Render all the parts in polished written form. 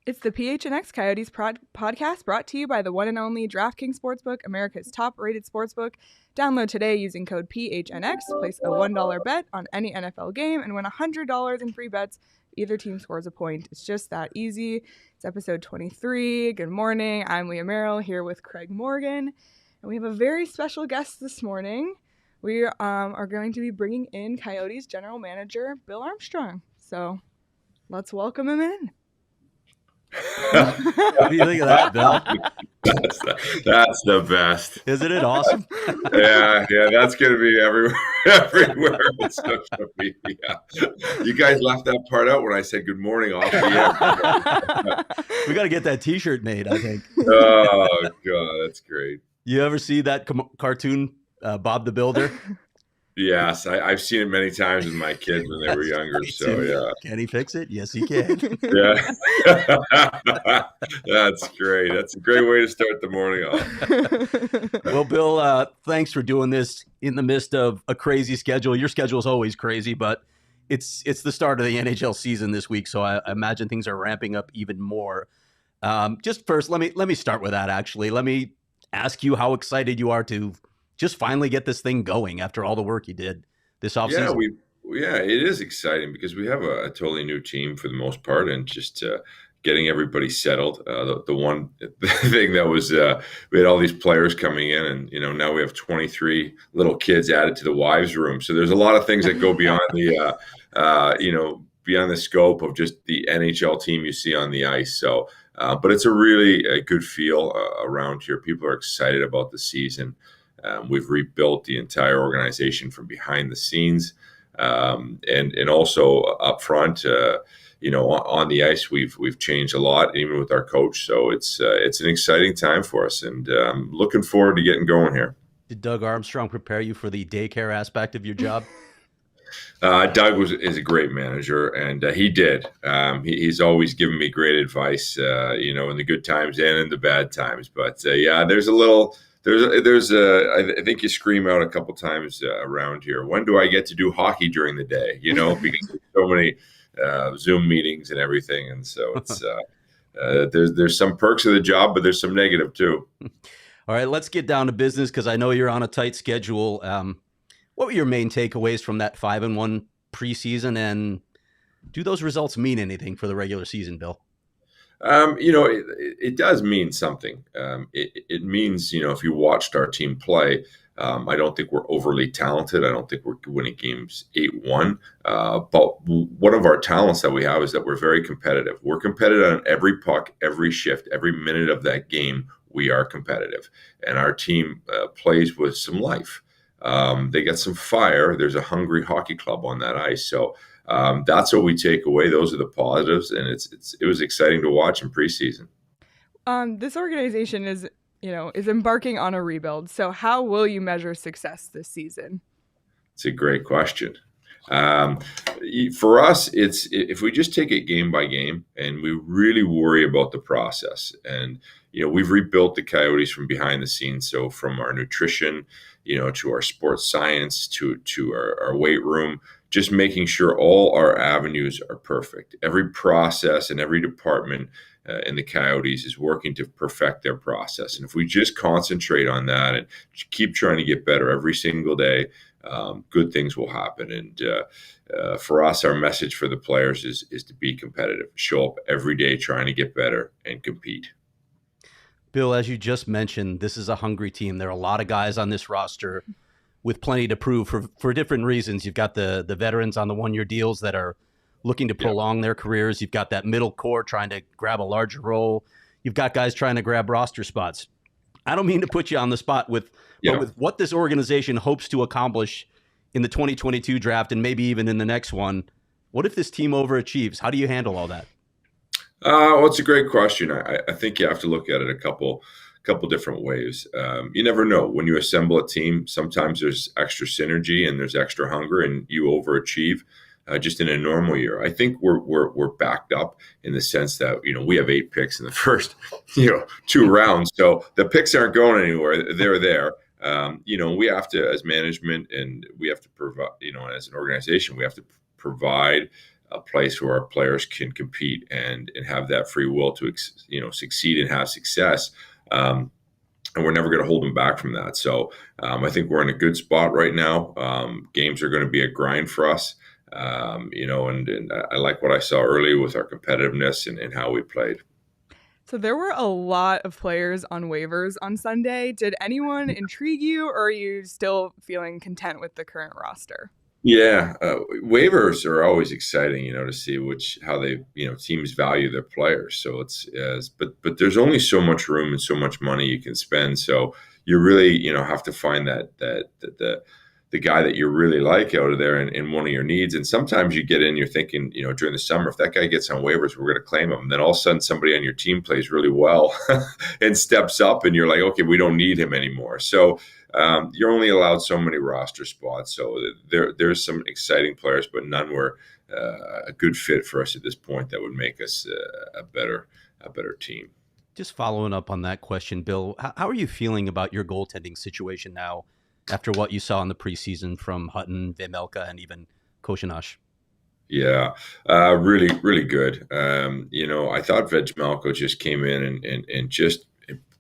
It's the PHNX Coyotes podcast brought to you by the one and only DraftKings Sportsbook, America's top-rated sportsbook. Download today using code PHNX. Place a $1 bet on any NFL game and win $100 in free bets if either team scores a point. It's just that easy. It's episode 23. Good morning. I'm Leah Merrill here with Craig Morgan. And we have a very special guest this morning. We are going to be bringing in Coyotes General Manager Bill Armstrong. So let's welcome him in. What do you think of that, Bill? That's the best. Isn't it awesome? Yeah, that's going to be everywhere on social media. You guys left that part out when I said good morning off the air. We got to get that T-shirt made, I think. Oh, God, that's great. You ever see that cartoon, Bob the Builder? Yes, I've seen it many times with my kids when they were younger. So, yeah. Can he fix it? Yes, he can. Yeah. That's great. That's a great way to start the morning off. Well, Bill, thanks for doing this in the midst of a crazy schedule. Your schedule is always crazy, but it's the start of the NHL season this week, so I imagine things are ramping up even more. Just first, let me start with that, actually. Let me ask you how excited you are to just finally get this thing going after all the work you did this offseason. Yeah, it is exciting because we have a totally new team for the most part, and just getting everybody settled. The one thing that was we had all these players coming in, and now we have 23 little kids added to the wives' room. So there's a lot of things that go beyond the beyond the scope of just the NHL team you see on the ice. So, but it's a really good feel around here. People are excited about the season. We've rebuilt the entire organization from behind the scenes, and also up front. On the ice, we've changed a lot, even with our coach. So it's an exciting time for us, and looking forward to getting going here. Did Doug Armstrong prepare you for the daycare aspect of your job? Doug is a great manager, and he did. He's always given me great advice, in the good times and in the bad times. But there's a little. I think you scream out a couple times around here. When do I get to do hockey during the day? Because there's so many Zoom meetings and everything, and so it's there's some perks of the job, but there's some negative too. All right, let's get down to business because I know you're on a tight schedule. What were your main takeaways from that 5-1 preseason, and do those results mean anything for the regular season, Bill? It does mean something. It means, if you watched our team play, I don't think we're overly talented. I don't think we're winning games 8-1. But one of our talents that we have is that we're very competitive. We're competitive on every puck, every shift, every minute of that game. We are competitive, and our team plays with some life. They get some fire. There's a hungry hockey club on that ice. So that's what we take away. Those are the positives, and it was exciting to watch in preseason. This organization is embarking on a rebuild. So how will you measure success this season? It's a great question. For us, it's if we just take it game by game and we really worry about the process. And we've rebuilt the Coyotes from behind the scenes. So from our nutrition, to our sports science, to our weight room, just making sure all our avenues are perfect. Every process and every department in the Coyotes is working to perfect their process. And if we just concentrate on that and keep trying to get better every single day, good things will happen. And for us, our message for the players is to be competitive, show up every day trying to get better and compete. Bill, as you just mentioned, this is a hungry team. There are a lot of guys on this roster with plenty to prove for different reasons. You've got the veterans on the one-year deals that are looking to prolong their careers. You've got that middle core trying to grab a larger role. You've got guys trying to grab roster spots. I don't mean to put you on the spot but with what this organization hopes to accomplish in the 2022 draft and maybe even in the next one, what if this team overachieves? How do you handle all that? Well, it's a great question. I think you have to look at it a couple different ways. You never know. When you assemble a team, sometimes there's extra synergy and there's extra hunger and you overachieve just in a normal year. I think we're backed up in the sense that, we have 8 picks in the first, 2 rounds. So the picks aren't going anywhere. They're there. We have to, as management, and we have to provide, as an organization, we have to provide a place where our players can compete and have that free will to succeed and have success. And we're never going to hold them back from that. So I think we're in a good spot right now. Games are going to be a grind for us, and I like what I saw early with our competitiveness and how we played. So there were a lot of players on waivers on Sunday. Did anyone intrigue you, or are you still feeling content with the current roster? Yeah, waivers are always exciting, to see how they, teams value their players. So but there's only so much room and so much money you can spend. So you really, have to find that the guy that you really like out of there in one of your needs. And sometimes you get in, you're thinking, during the summer, if that guy gets on waivers, we're going to claim him. And then all of a sudden somebody on your team plays really well and steps up and you're like, okay, we don't need him anymore. So you're only allowed so many roster spots. So there's some exciting players, but none were a good fit for us at this point that would make us a better team. Just following up on that question, Bill, how are you feeling about your goaltending situation now after what you saw in the preseason from Hutton, Vejmelka, and even Koshinash? Yeah, really, really good. I thought Vejmelka just came in and just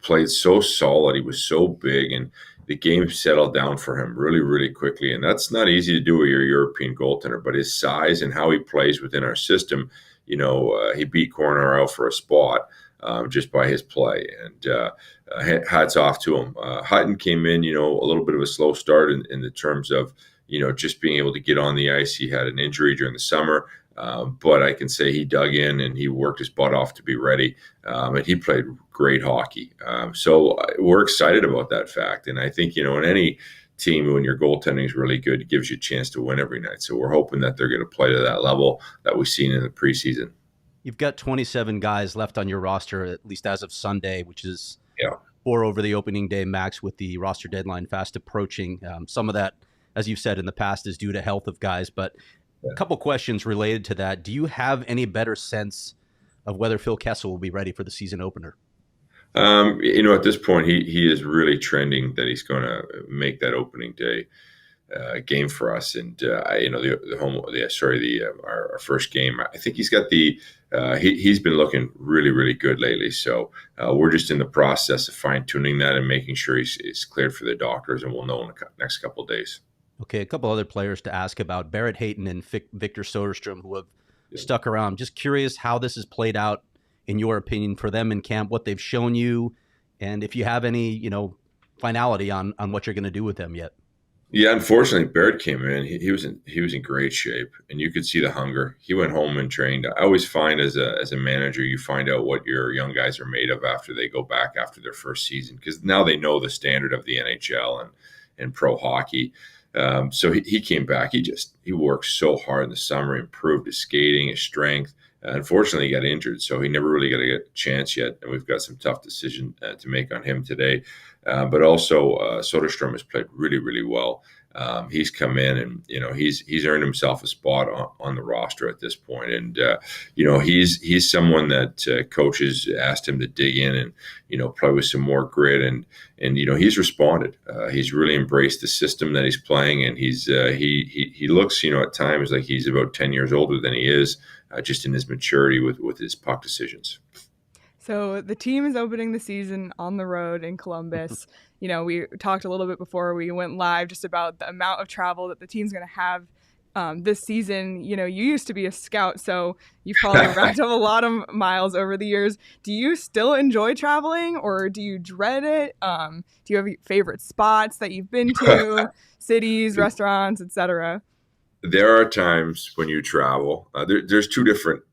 played so solid. He was so big, and the game settled down for him really, really quickly. And that's not easy to do with your European goaltender, but his size and how he plays within our system, he beat Corner out for a spot just by his play. And hats off to him. Hutton came in, a little bit of a slow start in the terms of, just being able to get on the ice. He had an injury during the summer. But I can say he dug in and he worked his butt off to be ready. And he played great hockey. So we're excited about that fact. And I think, in any team, when your goaltending is really good, it gives you a chance to win every night. So we're hoping that they're going to play to that level that we've seen in the preseason. You've got 27 guys left on your roster, at least as of Sunday, which is 4 over the opening day max with the roster deadline fast approaching. Some of that, as you've said in the past, is due to health of guys, but a couple questions related to that. Do you have any better sense of whether Phil Kessel will be ready for the season opener? At this point, he is really trending that he's going to make that opening day game for us. And our first game, I think he's got he's been looking really, really good lately. So we're just in the process of fine tuning that and making sure he's cleared for the doctors, and we'll know in the next couple of days. Okay, a couple other players to ask about. Barrett Hayton and Victor Soderstrom, who have stuck around. Just curious how this has played out, in your opinion, for them in camp, what they've shown you, and if you have any, finality on what you're going to do with them yet. Yeah, unfortunately, Barrett came in. He was in great shape, and you could see the hunger. He went home and trained. I always find as a manager, you find out what your young guys are made of after they go back after their first season, because now they know the standard of the NHL and pro hockey. So he came back. He worked so hard in the summer, improved his skating, his strength. Unfortunately, he got injured, so he never really got a chance yet. And we've got some tough decision to make on him today. But also, Soderstrom has played really, really well. He's come in and, he's earned himself a spot on the roster at this point. And, he's someone that coaches asked him to dig in and, play with some more grit. And he's responded. He's really embraced the system that he's playing. And he looks, at times like he's about 10 years older than he is, just in his maturity with his puck decisions. So the team is opening the season on the road in Columbus. We talked a little bit before we went live just about the amount of travel that the team's going to have this season. You used to be a scout, so you've probably racked up a lot of miles over the years. Do you still enjoy traveling, or do you dread it? Do you have favorite spots that you've been to, cities, restaurants, etc.? There are times when you travel. There's two different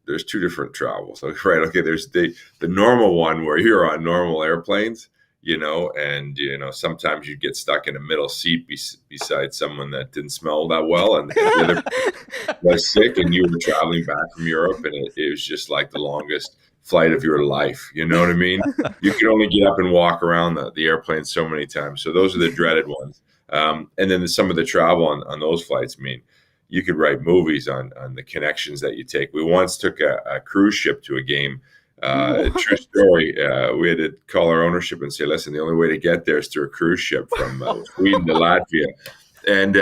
travels. Right? Okay. There's the normal one where you're on normal airplanes, and sometimes you get stuck in a middle seat beside someone that didn't smell that well, and the other was sick, and you were traveling back from Europe, and it was just like the longest flight of your life. You know what I mean? You could only get up and walk around the airplane so many times. So those are the dreaded ones. And then some of the travel on those flights mean you could write movies on the connections that you take. We once took a cruise ship to a game. True story. We had to call our ownership and say, listen, the only way to get there is through a cruise ship from Sweden to Latvia. And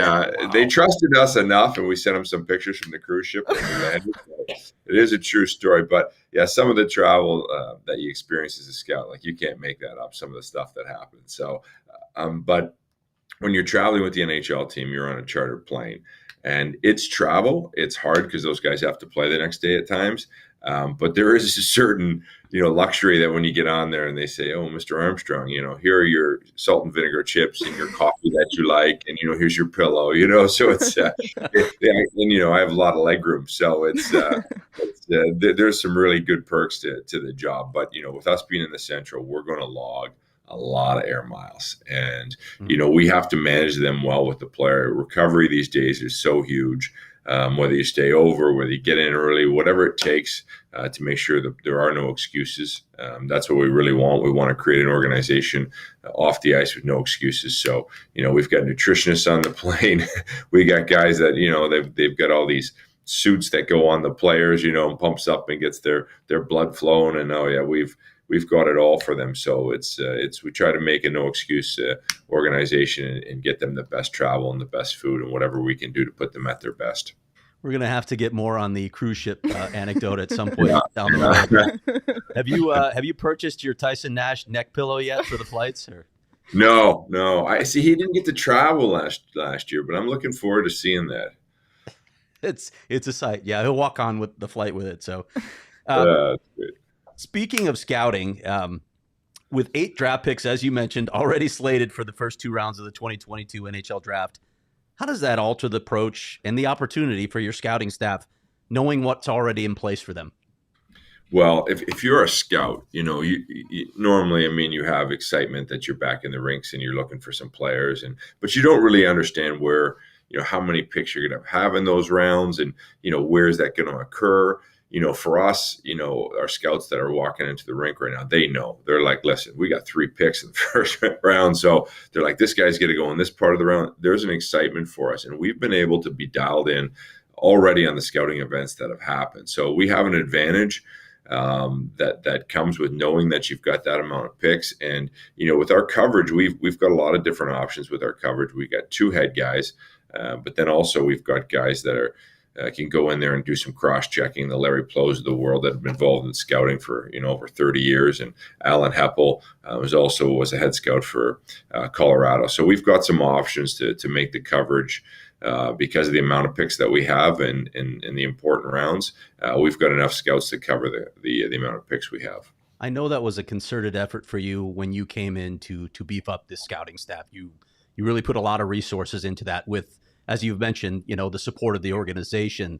they trusted us enough, and we sent them some pictures from the cruise ship when we landed. So it is a true story. But yeah, some of the travel that you experience as a scout, like you can't make that up, some of the stuff that happens. So, but when you're traveling with the NHL team, you're on a chartered plane, and it's travel. It's hard because those guys have to play the next day at times. But there is a certain, luxury that when you get on there and they say, "Oh, Mr. Armstrong, here are your salt and vinegar chips and your coffee that you like, and here's your pillow." So it's, I have a lot of leg room, so there's some really good perks to the job. But with us being in the Central, we're going to log a lot of air miles, and we have to manage them well with the player. Recovery these days is so huge. Whether you stay over, whether you get in early, whatever it takes to make sure that there are no excuses. That's what we really want. We want to create an organization off the ice with no excuses. So, we've got nutritionists on the plane. We got guys that, they've got all these suits that go on the players, and pumps up and gets their blood flowing. And we've got it all for them. So we try to make a no excuse organization and get them the best travel and the best food and whatever we can do to put them at their best. We're going to have to get more on the cruise ship anecdote at some point down the road. Have you purchased your Tyson Nash neck pillow yet for the flights? Or? No. I see he didn't get to travel last year, but I'm looking forward to seeing that. It's a sight. Yeah, he'll walk on with the flight with it. So, speaking of scouting, with 8 draft picks, as you mentioned, already slated for the first 2 rounds of the 2022 NHL draft, how does that alter the approach and the opportunity for your scouting staff, knowing what's already in place for them? Well, if you're a scout, you normally, you have excitement that you're back in the rinks and you're looking for some players, but you don't really understand where, how many picks you're going to have in those rounds, and where is that going to occur. For us, our scouts that are walking into the rink right now, they know. They're like, listen, we got 3 picks in the first round. So they're like, this guy's going to go in this part of the round. There's an excitement for us. And we've been able to be dialed in already on the scouting events that have happened. So we have an advantage that comes with knowing that you've got that amount of picks. And, with our coverage, we've got a lot of different options with our coverage. We got 2 head guys, but then also we've got guys that are, can go in there and do some cross-checking. The Larry Plows of the world that have been involved in scouting for over 30 years, and Alan Heppel was a head scout for Colorado. So we've got some options to make the coverage because of the amount of picks that we have in the important rounds. We've got enough scouts to cover the amount of picks we have. I know that was a concerted effort for you when you came in to beef up this scouting staff. You really put a lot of resources into that with, as you've mentioned, the support of the organization.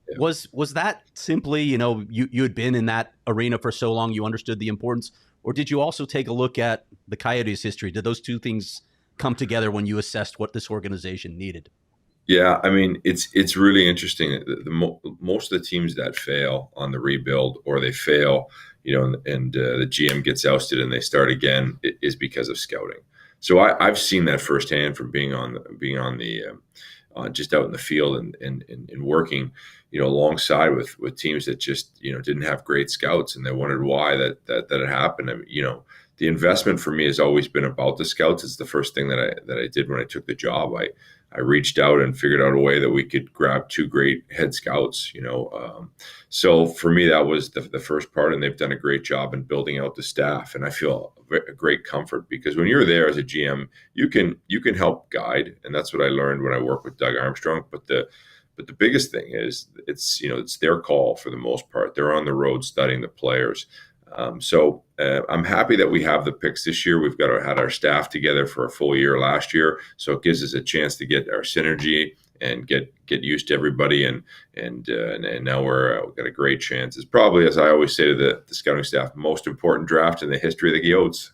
Yeah. Was that simply, you had been in that arena for so long, you understood the importance, or did you also take a look at the Coyotes' history? Did those 2 things come together when you assessed what this organization needed? Yeah, it's really interesting. Most of the teams that fail on the rebuild, or they fail, and the GM gets ousted and they start again, is because of scouting. So I've seen that firsthand from being on the just out in the field and working, alongside with teams that just didn't have great scouts, and they wondered why that had happened. The investment for me has always been about the scouts. It's the first thing that I did when I took the job. I reached out and figured out a way that we could grab 2 great head scouts, So for me, that was the first part, and they've done a great job in building out the staff. And I feel a great comfort because when you're there as a GM, you can help guide. And that's what I learned when I worked with Doug Armstrong. But the biggest thing is it's their call for the most part. They're on the road studying the players. So I'm happy that we have the picks this year. We've had our staff together for a full year last year, so it gives us a chance to get our synergy and get used to everybody. And now we've got a great chance. It's probably, as I always say to the scouting staff, most important draft in the history of the Coyotes.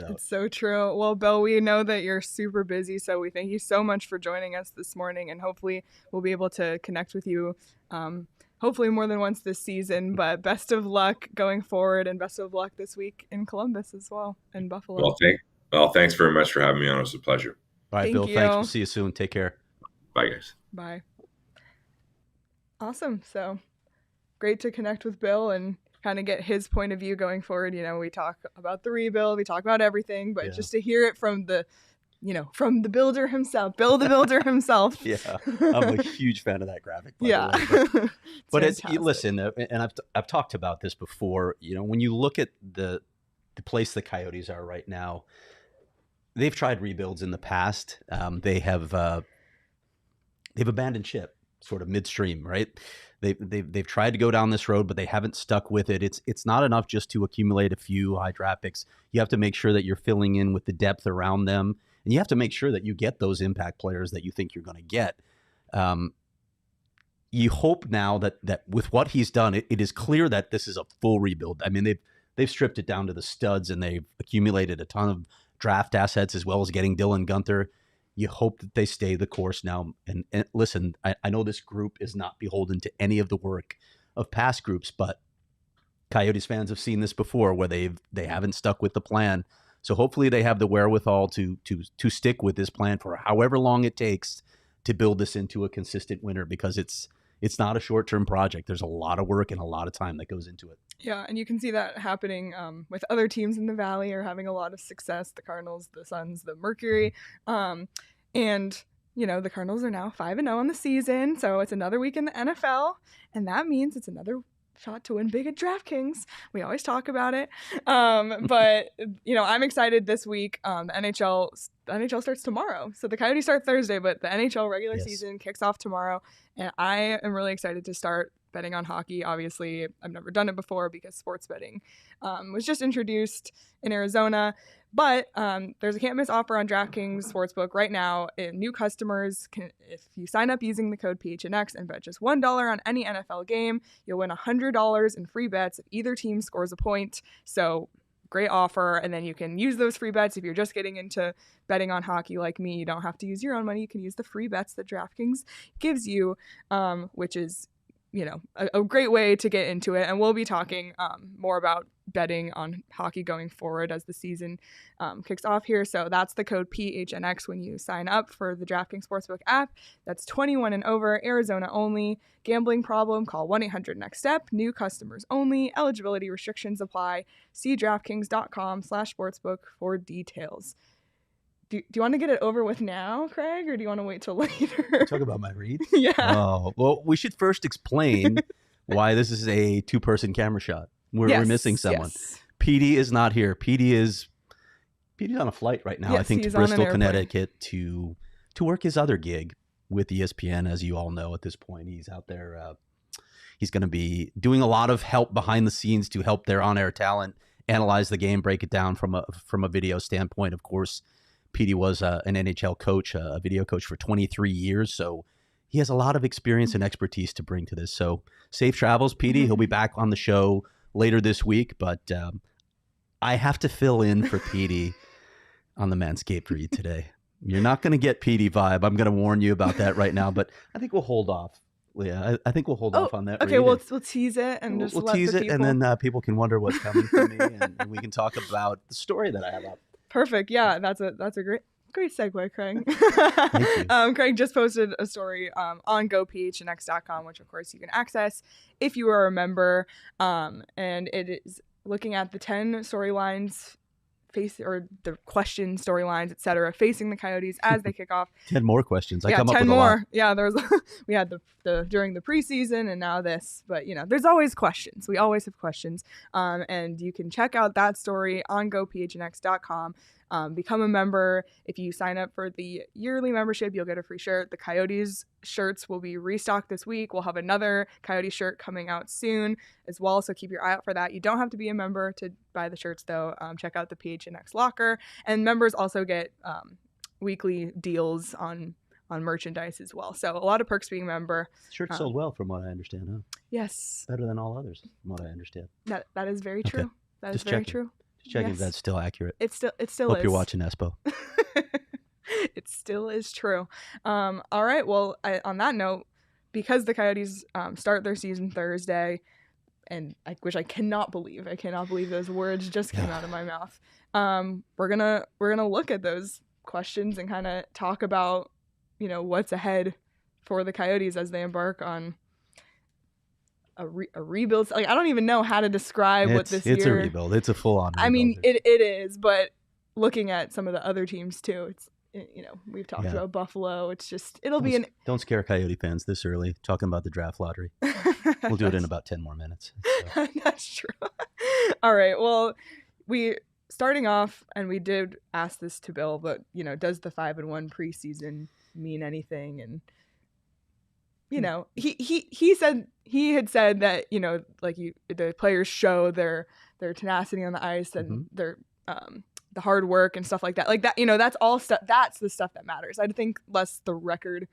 It's so true. Well, Bill, we know that you're super busy, so we thank you so much for joining us this morning, and hopefully we'll be able to connect with you hopefully more than once this season. But best of luck going forward, and best of luck this week in Columbus as well, and Buffalo. Well, thanks very much for having me on. It was a pleasure. All right, Bill, thanks. We'll see you soon. Take care. Bye, guys. Bye. Awesome. So great to connect with Bill and kind of get his point of view going forward. We talk about the rebuild, we talk about everything, but just to hear it from the from the builder himself, Bill the builder himself. Yeah, I'm a huge fan of that graphic. By Yeah. the way. But it's fantastic. listen, and I've talked about this before. When you look at the place the Coyotes are right now, they've tried rebuilds in the past. They've abandoned ship sort of midstream, right? They've tried to go down this road, but they haven't stuck with it. It's not enough just to accumulate a few high draft picks. You have to make sure that you're filling in with the depth around them, and you have to make sure that you get those impact players that you think you're going to get. You hope now that with what he's done, it is clear that this is a full rebuild. I mean, they've stripped it down to the studs, and they've accumulated a ton of draft assets as well as getting Dylan Guenther. You hope that they stay the course now. And listen, I know this group is not beholden to any of the work of past groups, but Coyotes fans have seen this before where they haven't stuck with the plan. So hopefully they have the wherewithal to stick with this plan for however long it takes to build this into a consistent winner, because it's not a short-term project. There's a lot of work and a lot of time that goes into it. Yeah, and you can see that happening with other teams in the Valley are having a lot of success. The Cardinals, the Suns, the Mercury. And, the Cardinals are now 5-0 on the season, so it's another week in the NFL, and that means it's another shot to win big at DraftKings. We always talk about it. But, I'm excited this week. The NHL starts tomorrow. So the Coyotes start Thursday, but the NHL regular season kicks off tomorrow, and I am really excited to start betting on hockey. Obviously, I've never done it before because sports betting was just introduced in Arizona. But there's a can't-miss offer on DraftKings Sportsbook right now. New customers can, if you sign up using the code PHNX and bet just $1 on any NFL game, you'll win $100 in free bets if either team scores a point. So great offer. And then you can use those free bets if you're just getting into betting on hockey like me. You don't have to use your own money. You can use the free bets that DraftKings gives you, which is a great way to get into it. And we'll be talking more about betting on hockey going forward as the season kicks off here. So that's the code PHNX when you sign up for the DraftKings Sportsbook app. That's 21 and over, Arizona only. Gambling problem? Call 1-800-NEXT-STEP. New customers only. Eligibility restrictions apply. See DraftKings.com/sportsbook for details. Do you want to get it over with now, Craig, or do you want to wait till later? Talk about my reads? Yeah. Oh, well, we should first explain why this is a two-person camera shot. We're missing someone. Yes. PD is not here. PD's on a flight right now. Yes, I think to he's on an Bristol, airplane. Connecticut to work his other gig with ESPN. As you all know, at this point, he's out there. He's going to be doing a lot of help behind the scenes to help their on-air talent analyze the game, break it down from a video standpoint. Of course, PD was an NHL coach, a video coach for 23 years. So he has a lot of experience and expertise to bring to this. So safe travels, PD. He'll be back on the show later this week. But I have to fill in for PD on the Manscaped read today. You're not going to get PD vibe. I'm going to warn you about that right now. But I think we'll hold off, Leah. I think we'll hold off on that. Okay, we'll tease it and we'll just let tease the it, people... and then people can wonder what's coming from me, and we can talk about the story that I have up. Perfect. Yeah, that's a great segue, Craig. Thank you. Craig just posted a story on gophnx.com, which of course you can access if you are a member. And it is looking at the 10 storylines the question storylines, etc., facing the Coyotes as they kick off. 10 more questions. I yeah, come 10 up with more. a lot. Yeah, we had the during the preseason and now this, but there's always questions. We always have questions. And you can check out that story on gophnx.com. Become a member. If you sign up for the yearly membership, you'll get a free shirt. The Coyotes shirts will be restocked this week. We'll have another Coyote shirt coming out soon as well, so keep your eye out for that. You don't have to be a member to buy the shirts, though. Check out the PHNX locker. And members also get weekly deals on merchandise as well. So a lot of perks being a member. Shirt sold well, from what I understand, huh? Yes. Better than all others, from what I understand. That is very true. Okay. That Just is very checking. true. Just checking Yes. if that's still accurate. It still Hope is. you're watching Espo. It still is true. All right. Well, on that note, because the Coyotes start their season Thursday, and I cannot believe those words just came out of my mouth. We're gonna look at those questions and kind of talk about what's ahead for the Coyotes as they embark on a rebuild. Like, I don't even know how to describe what this year. It's a rebuild. It's a full-on rebuild. I mean, it is, but looking at some of the other teams too, we've talked about Buffalo. It's just, don't scare Coyote fans this early talking about the draft lottery. We'll do it in about 10 more minutes. So. That's true. All right. Well, starting off, and we did ask this to Bill, but does the 5-1 preseason mean anything? And he had said that the players show their tenacity on the ice and their the hard work and stuff like that. That's all stuff. That's the stuff that matters. I think less the record,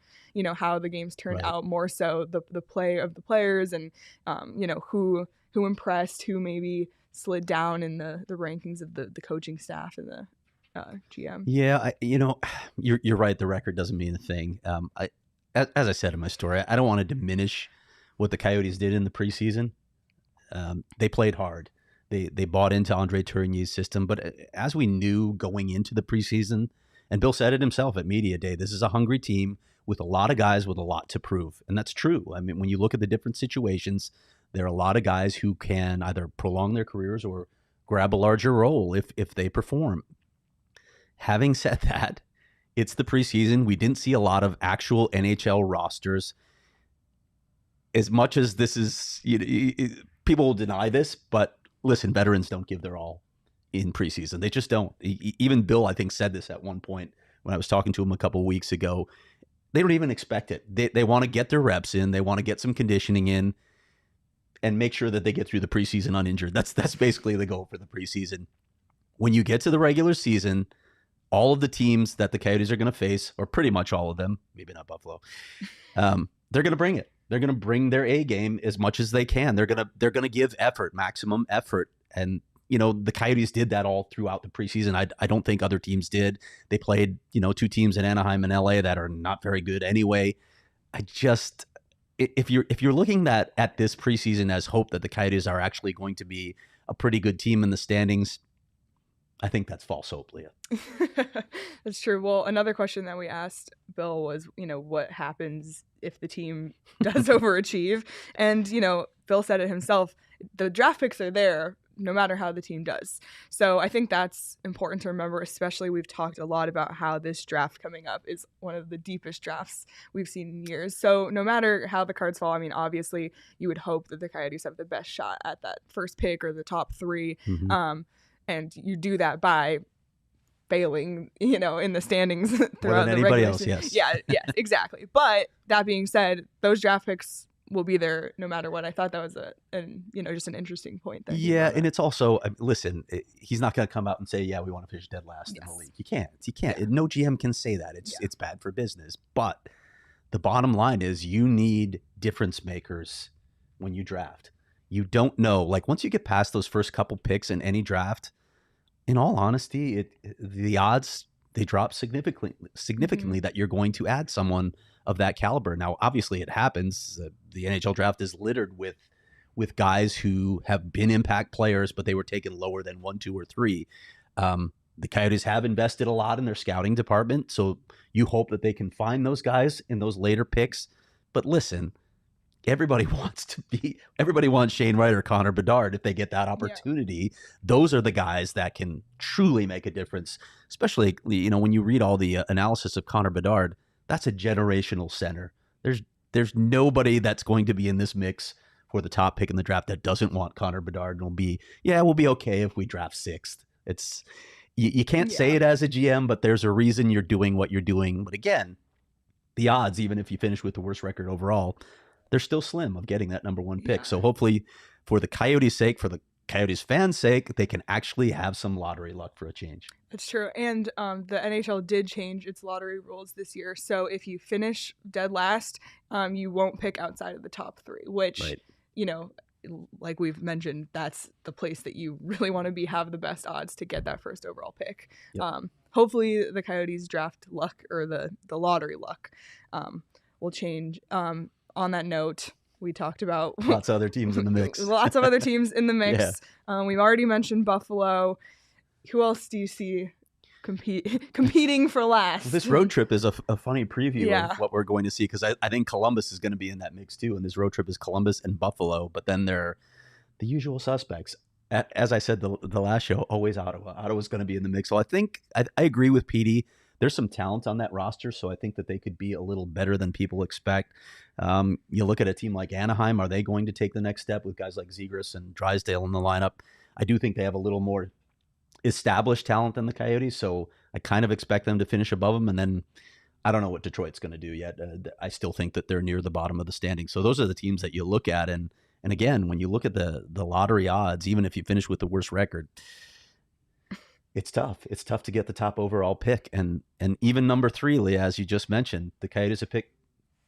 how the games turned out, more so the play of the players and who impressed, who maybe slid down in the rankings of the coaching staff and the GM. Yeah, you're right. The record doesn't mean a thing. As I said in my story, I don't want to diminish what the Coyotes did in the preseason. They played hard. They bought into Andre Tourigny's system. But as we knew going into the preseason, and Bill said it himself at Media Day, this is a hungry team with a lot of guys with a lot to prove. And that's true. I mean, when you look at the different situations, there are a lot of guys who can either prolong their careers or grab a larger role if they perform. Having said that, it's the preseason. We didn't see a lot of actual NHL rosters. As much as this is, people will deny this, but listen, veterans don't give their all in preseason. They just don't. Even Bill, I think, said this at one point when I was talking to him a couple of weeks ago. They don't even expect it. They want to get their reps in. They want to get some conditioning in and make sure that they get through the preseason uninjured. That's basically the goal for the preseason. When you get to the regular season, all of the teams that the Coyotes are going to face, or pretty much all of them, maybe not Buffalo, they're going to bring it. They're going to bring their A game as much as they can. They're going to give effort, maximum effort. And, the Coyotes did that all throughout the preseason. I don't think other teams did. They played, two teams in Anaheim and LA that are not very good anyway. If you're looking at this preseason as hope that the Coyotes are actually going to be a pretty good team in the standings, I think that's false hope, Leah. That's true. Well, another question that we asked Bill was, what happens if the team does overachieve? And, Bill said it himself, the draft picks are there no matter how the team does. So I think that's important to remember, especially we've talked a lot about how this draft coming up is one of the deepest drafts we've seen in years. So no matter how the cards fall, I mean, obviously you would hope that the Coyotes have the best shot at that first pick or the top three. Mm-hmm. And you do that by failing, in the standings throughout the anybody regular else, season. yes. Yeah, exactly. But that being said, those draft picks will be there no matter what. I thought that was just an interesting point. Yeah, and it's also, listen, he's not going to come out and say, yeah, we want to finish dead last in the league. He can't. Yeah. No GM can say that. It's bad for business. But the bottom line is you need difference makers when you draft. You don't know, once you get past those first couple picks in any draft, in all honesty, the odds, they drop significantly that you're going to add someone of that caliber. Now, obviously it happens. The NHL draft is littered with guys who have been impact players, but they were taken lower than 1, 2, or 3. The Coyotes have invested a lot in their scouting department, so you hope that they can find those guys in those later picks. But listen, everybody wants Shane Wright or Connor Bedard if they get that opportunity. Yeah. Those are the guys that can truly make a difference, especially, when you read all the analysis of Connor Bedard, that's a generational center. There's nobody that's going to be in this mix for the top pick in the draft that doesn't want Connor Bedard and we'll be okay if we draft 6th. It's, you can't say it as a GM, but there's a reason you're doing what you're doing. But again, the odds, even if you finish with the worst record overall, they're still slim of getting that number 1 pick. So hopefully for the Coyotes' sake, for the Coyotes fans' sake, they can actually have some lottery luck for a change. That's true. And the NHL did change its lottery rules this year. So if you finish dead last, you won't pick outside of the top 3, which, like we've mentioned, that's the place that you really want to have the best odds to get that first overall pick. Yep. Hopefully the Coyotes draft luck or the lottery luck will change. On that note, we talked about lots of other teams in the mix. We've already mentioned Buffalo. Who else do you see competing for last? Well, this road trip is a funny preview of what we're going to see, because I think Columbus is going to be in that mix too. And this road trip is Columbus and Buffalo, but then they're the usual suspects. As I said the last show, always Ottawa. Ottawa's going to be in the mix. So I think I agree with Petey there's some talent on that roster, so I think that they could be a little better than people expect. You look at a team like Anaheim, are they going to take the next step with guys like Zegras and Drysdale in the lineup? I do think they have a little more established talent than the Coyotes, so I kind of expect them to finish above them. And then I don't know what Detroit's going to do yet. I still think that they're near the bottom of the standing. So those are the teams that you look at. And again, when you look at the lottery odds, even if you finish with the worst record, it's tough. It's tough to get the top overall pick. And even number 3, Leah, as you just mentioned, the Coyotes have picked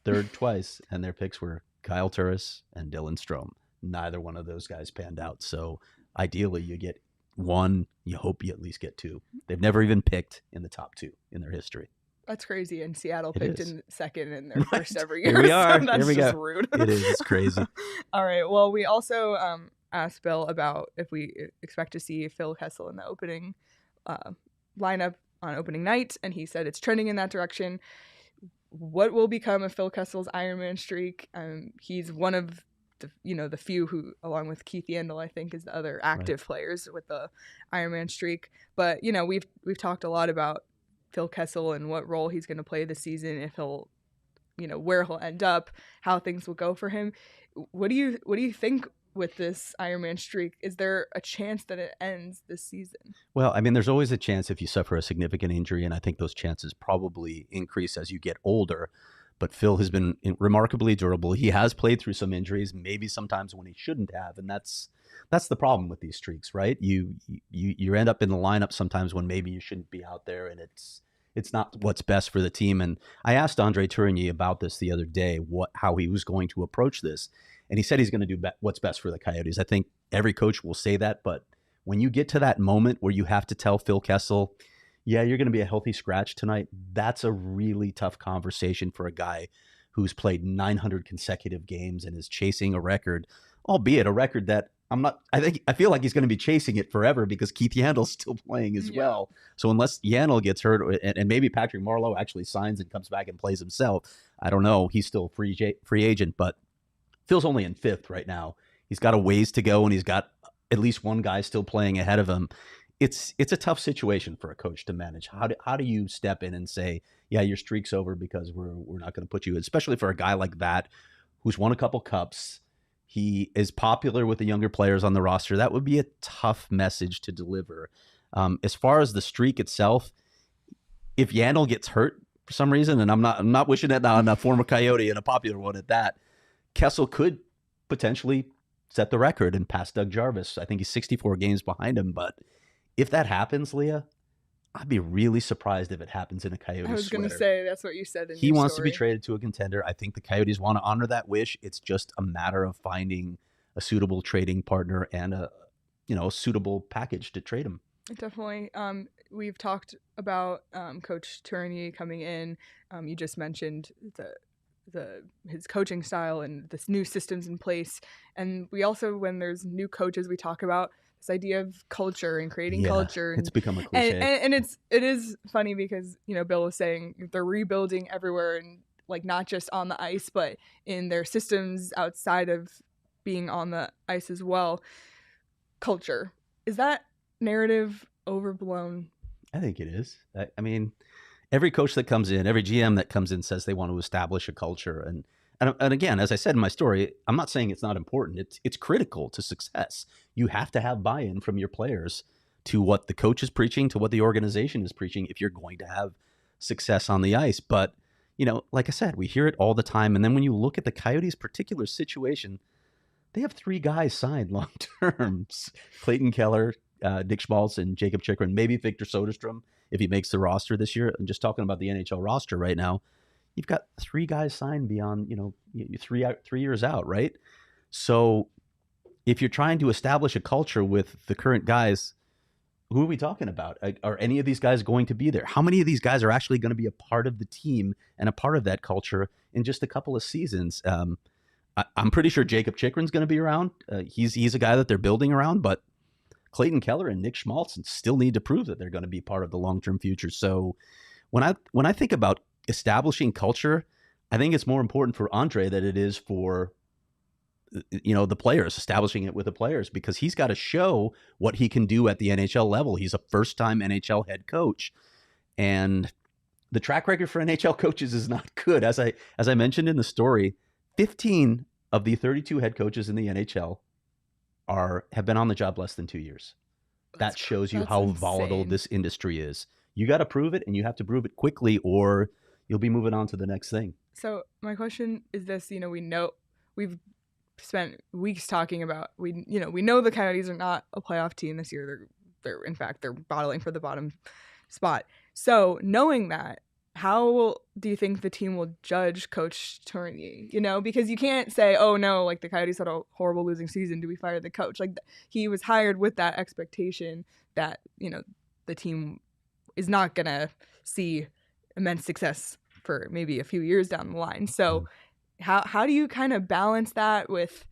third twice, and their picks were Kyle Turris and Dylan Strome. Neither one of those guys panned out. So ideally, you get one. You hope you at least get 2. They've never even picked in the top 2 in their history. That's crazy. And Seattle picked in second in their Right. first every year. Here we are. So that's Here we just go. rude. It is. It's crazy. All right. Well, we also asked Bill about if we expect to see Phil Kessel in the opening lineup on opening night, and he said it's trending in that direction. What will become of Phil Kessel's Ironman streak? He's one of the few who, along with Keith Yandel, I think, is the other active players with the Ironman streak. But we've talked a lot about Phil Kessel and what role he's going to play this season, if he'll, where he'll end up, how things will go for him. What do you think with this Ironman streak? Is there a chance that it ends this season? Well, I mean, there's always a chance if you suffer a significant injury, and I think those chances probably increase as you get older. But Phil has been remarkably durable. He has played through some injuries, maybe sometimes when he shouldn't have, and that's the problem with these streaks, right? You end up in the lineup sometimes when maybe you shouldn't be out there, and it's not what's best for the team. And I asked Andre Tourigny about this the other day, how he was going to approach this, and he said he's going to do what's best for the Coyotes. I think every coach will say that, but when you get to that moment where you have to tell Phil Kessel, yeah, you're going to be a healthy scratch tonight, that's a really tough conversation for a guy who's played 900 consecutive games and is chasing a record, albeit a record that I feel like he's going to be chasing it forever because Keith Yandel's still playing as well. So unless Yandel gets hurt, and maybe Patrick Marleau actually signs and comes back and plays himself, I don't know. He's still a free agent, but Phil's only in 5th right now. He's got a ways to go, and he's got at least one guy still playing ahead of him. It's a tough situation for a coach to manage. How do you step in and say, yeah, your streak's over because we're not going to put you, especially for a guy like that who's won a couple cups. He is popular with the younger players on the roster. That would be a tough message to deliver. As far as the streak itself, if Yandel gets hurt for some reason, and I'm not wishing it on a former Coyote and a popular one at that, Kessel could potentially set the record and pass Doug Jarvis. I think he's 64 games behind him, but if that happens, Leah, I'd be really surprised if it happens in a Coyotes I was going to sweater. say, that's what you said in He your wants to be story. traded to a contender. I think the Coyotes want to honor that wish. It's just a matter of finding a suitable trading partner and a suitable package to trade him. Definitely. We've talked about Coach Tourigny coming in. You just mentioned his coaching style and the new systems in place. And we also, when there's new coaches, we talk about this idea of culture and creating culture. It's become a cliche. And it is funny because, Bill was saying they're rebuilding everywhere, and like not just on the ice, but in their systems outside of being on the ice as well. Culture. Is that narrative overblown? I think it is. I mean, every coach that comes in, every GM that comes in says they want to establish a culture. And again, as I said in my story, I'm not saying it's not important. It's critical to success. You have to have buy-in from your players to what the coach is preaching, to what the organization is preaching, if you're going to have success on the ice. But, like I said, we hear it all the time. And then when you look at the Coyotes' particular situation, they have 3 guys signed long term: Clayton Keller, Nick Schmaltz, and Jacob Chikrin, maybe Victor Soderstrom if he makes the roster this year. I'm just talking about the NHL roster right now. You've got 3 guys signed beyond, 3 years out, right? So if you're trying to establish a culture with the current guys, who are we talking about? Are any of these guys going to be there? How many of these guys are actually going to be a part of the team and a part of that culture in just a couple of seasons? I'm pretty sure Jacob Chikrin's going to be around. He's a guy that they're building around, but Clayton Keller and Nick Schmaltz still need to prove that they're going to be part of the long-term future. So when I think about establishing culture, I think it's more important for Andre than it is for the players, establishing it with the players, because he's got to show what he can do at the NHL level. He's a first-time NHL head coach, and the track record for NHL coaches is not good. As I mentioned in the story, 15 of the 32 head coaches in the NHL have been on the job less than 2 years. That shows you how volatile this industry is. You got to prove it, and you have to prove it quickly, or you'll be moving on to the next thing. So my question is this: we know we've spent weeks talking about we know the Coyotes are not a playoff team this year. They're in fact they're battling for the bottom spot. So knowing that, how do you think the team will judge Coach Tournier? Because you can't say, oh no, like the Coyotes had a horrible losing season, do we fire the coach? Like he was hired with that expectation that the team is not gonna see immense success for maybe a few years down the line. So how do you kind of balance that with?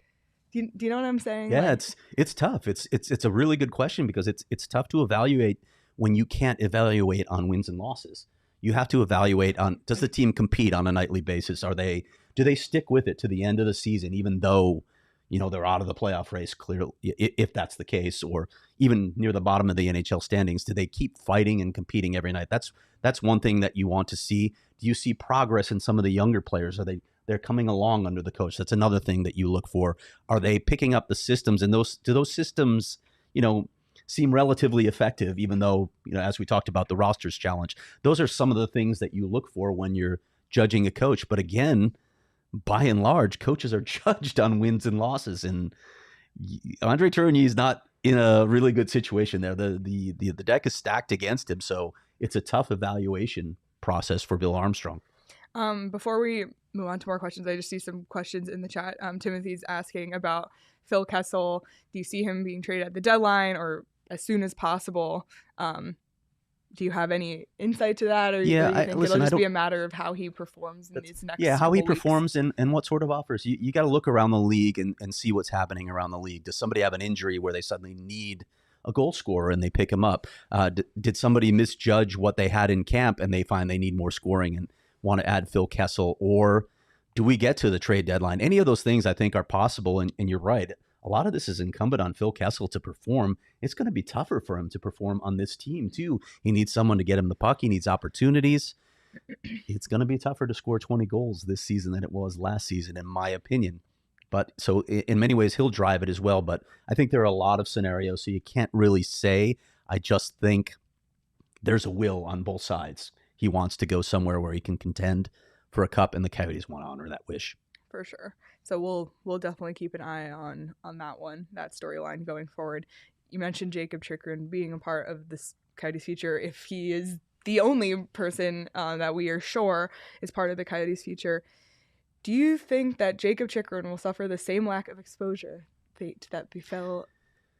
Do you know what I'm saying? Yeah, it's tough. It's a really good question because it's tough to evaluate when you can't evaluate on wins and losses. You have to evaluate on, does the team compete on a nightly basis? Do they stick with it to the end of the season, even though they're out of the playoff race clearly, if that's the case, or even near the bottom of the NHL standings? Do they keep fighting and competing every night? That's one thing that you want to see. Do you see progress in some of the younger players? They're coming along under the coach? That's another thing that you look for. Are they picking up the systems? And do those systems, seem relatively effective, even though, as we talked about, the roster's challenge? Those are some of the things that you look for when you're judging a coach. But again, by and large, coaches are judged on wins and losses, and Andre Tournier is not in a really good situation there. The deck is stacked against him, so it's a tough evaluation process for Bill Armstrong. Before we move on to more questions, I just see some questions in the chat. Timothy's asking about Phil Kessel. Do you see him being traded at the deadline or as soon as possible? Do you have any insight to that, or do you think it'll just be a matter of how he performs in these next how he weeks? performs and what sort of offers? You got to look around the league and see what's happening around the league. Does somebody have an injury where they suddenly need a goal scorer and they pick him up? Did somebody misjudge what they had in camp and they find they need more scoring and want to add Phil Kessel? Or do we get to the trade deadline? Any of those things I think are possible, and you're right. A lot of this is incumbent on Phil Kessel to perform. It's going to be tougher for him to perform on this team, too. He needs someone to get him the puck. He needs opportunities. It's going to be tougher to score 20 goals this season than it was last season, in my opinion. But so in many ways, he'll drive it as well. But I think there are a lot of scenarios, so you can't really say. I just think there's a will on both sides. He wants to go somewhere where he can contend for a cup, and the Coyotes want to honor that wish. For sure. So we'll definitely keep an eye on that one, that storyline going forward. You mentioned Jacob Chychrun being a part of this Coyotes future. If he is the only person that we are sure is part of the Coyotes future, do you think that Jacob Chychrun will suffer the same lack of exposure fate that befell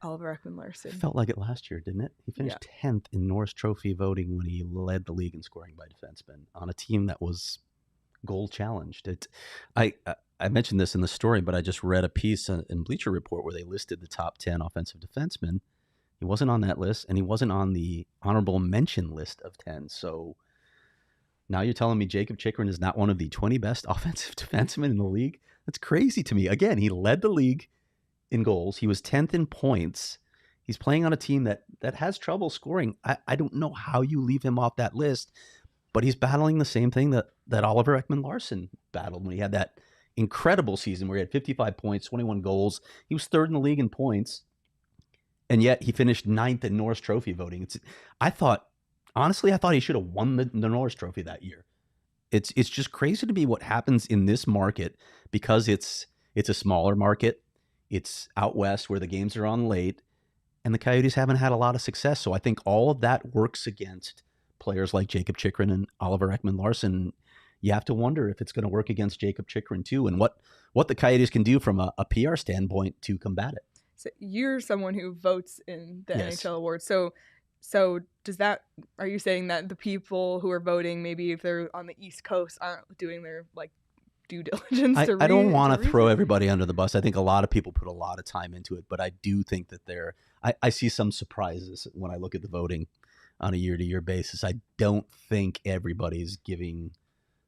Oliver Ekman-Larsson? Felt like it last year, didn't it? He finished 10th in Norris Trophy voting when he led the league in scoring by defensemen on a team that was goal challenged. I mentioned this in the story, but I just read a piece in Bleacher Report where they listed the top 10 offensive defensemen. He wasn't on that list, and he wasn't on the honorable mention list of 10. So now you're telling me Jacob Chychrun is not one of the 20 best offensive defensemen in the league? That's crazy to me. Again, he led the league in goals. He was 10th in points. He's playing on a team that has trouble scoring. I don't know how you leave him off that list, but he's battling the same thing that Oliver Ekman-Larsson battled when he had that incredible season where he had 55 points, 21 goals. He was third in the league in points, and yet he finished 9th in Norris Trophy voting. I thought he should have won the Norris Trophy that year. It's just crazy to me what happens in this market, because it's a smaller market. It's out west where the games are on late, and the Coyotes haven't had a lot of success. So I think all of that works against players like Jacob Chychrun and Oliver Ekman-Larsson. You have to wonder if it's going to work against Jacob Chychrun too, and what the Coyotes can do from a PR standpoint to combat it. So you're someone who votes in the NHL awards. So are you saying that the people who are voting, maybe if they're on the East Coast, aren't doing their due diligence? I don't want to throw everybody under the bus. I think a lot of people put a lot of time into it, but I do think that I see some surprises when I look at the voting on a year-to-year basis. I don't think everybody's giving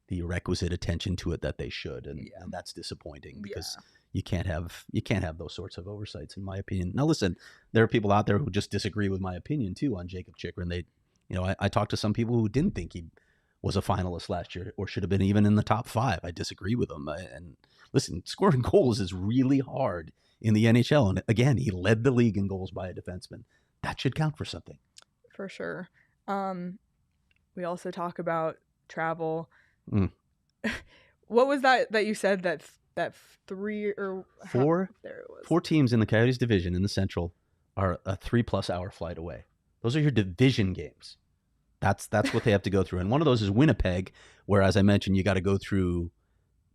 the requisite attention to it that they should, and that's disappointing because you can't have those sorts of oversights, in my opinion. Now, listen, there are people out there who just disagree with my opinion too on Jacob Chychrun. I talked to some people who didn't think he was a finalist last year or should have been even in the top 5. I disagree with him. And listen, scoring goals is really hard in the NHL. And again, he led the league in goals by a defenseman. That should count for something. For sure. We also talk about travel. What was that you said that 3 or 4? There it was. 4 teams in the Coyotes division in the Central are a 3+ hour flight away. Those are your division games. That's what they have to go through. And one of those is Winnipeg, where, as I mentioned, you got to go through